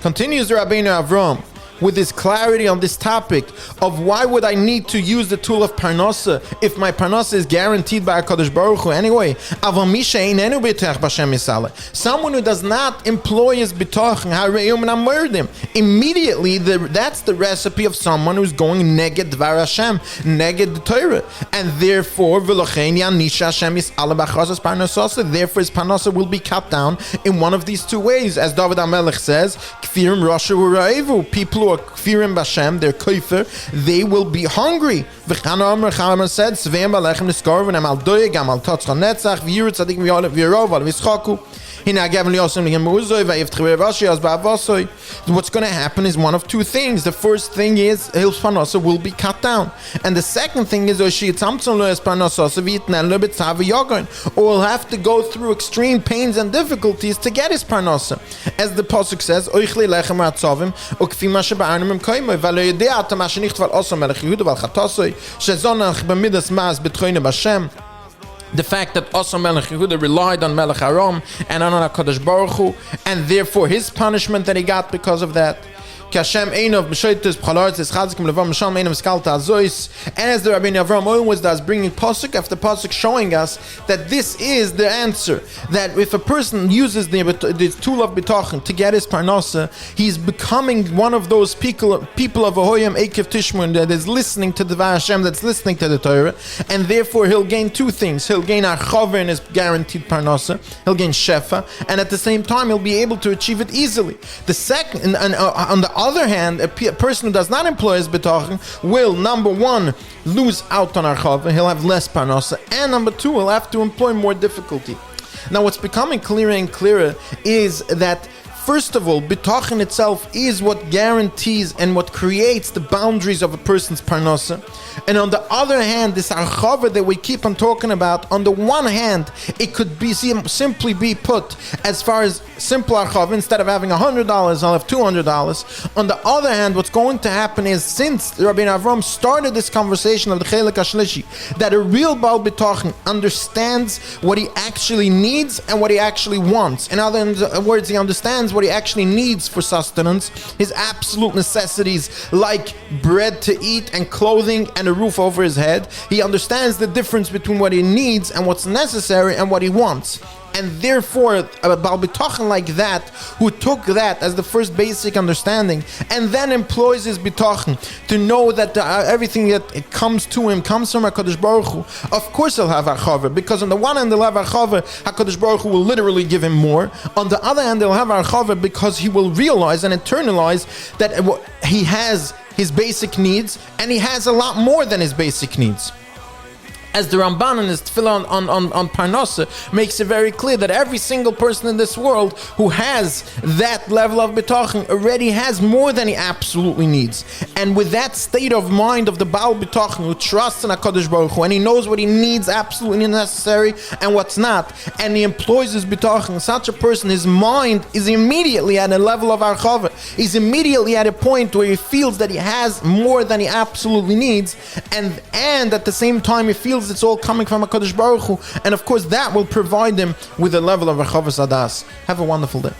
Continues the Rabbeinu Avram with his clarity on this topic of why would I need to use the tool of parnasa if my parnasa is guaranteed by HaKadosh Baruch Hu anyway. Someone who does not employ his bitachon, immediately that's the recipe of someone who's going neged dvar Hashem, neged the Torah, and therefore therefore his parnasa will be cut down in one of these two ways, as David HaMelech says, people who are kfirim b'Hashem, they're kofer, they will be hungry. V'chana Omer Chama said, Sveim b'lechem niskorven, am al doyeg, am al totzcha netzach, v'yiru tzadik v'yarov, al v'yischaku. What's going to happen is one of two things. The first thing is his parnasa will be cut down, and the second thing is or will have to go through extreme pains and difficulties to get his parnasa, as the pasuk says. The fact that Asa Melech Yehuda relied on Melech Aram and on HaKadosh Baruch Hu, and therefore his punishment that he got because of that. And as the Rabbeinu Avram always does, bringing pasuk after pasuk, showing us that this is the answer. That if a person uses the tool of bitachon to get his parnasa, he's becoming one of those people of Ahoyim Ekev Tishmun that is listening to the Hashem, that's listening to the Torah, and therefore he'll gain two things. He'll gain achava in his guaranteed parnasa, he'll gain shefa, and at the same time he'll be able to achieve it easily. The second, on the other hand, a person who does not employ his bitachon will, number one, lose out on archava, he'll have less parnasa, and number two, he'll have to employ more difficulty. Now, what's becoming clearer and clearer is that, first of all, bitachon itself is what guarantees and what creates the boundaries of a person's parnasa. And on the other hand, this archava that we keep on talking about, on the one hand, it could be simply be put as far as simple archava. Instead of having $100, I'll have $200. On the other hand, what's going to happen is, since Rabbeinu Avram started this conversation of the Chelek HaShlishi, that a real Baal Bitachon understands what he actually needs and what he actually wants. In other words, he understands what he actually needs for sustenance, his absolute necessities like bread to eat and clothing and a roof over his head. He understands the difference between what he needs and what's necessary and what he wants. And therefore, a Baal Bitachon like that, who took that as the first basic understanding, and then employs his Bitachon to know that everything that it comes to him comes from HaKadosh Baruch Hu, of course he'll have Archava, because on the one hand he'll have Archava, HaKadosh Baruch Hu will literally give him more. On the other hand, he'll have Archava because he will realize and internalize that he has his basic needs, and he has a lot more than his basic needs. As the Ramban in his Tefillah on Parnasa makes it very clear that every single person in this world who has that level of bitachon already has more than he absolutely needs. And with that state of mind of the Baal Bitachon, who trusts in HaKadosh Baruch Hu, and he knows what he needs absolutely necessary and what's not, and he employs his bitachon, such a person, his mind is immediately at a level of archava. He's immediately at a point where he feels that he has more than he absolutely needs, and at the same time he feels it's all coming from HaKadosh Baruch Hu, and of course that will provide him with a level of Rechavas Adas. Have a wonderful day.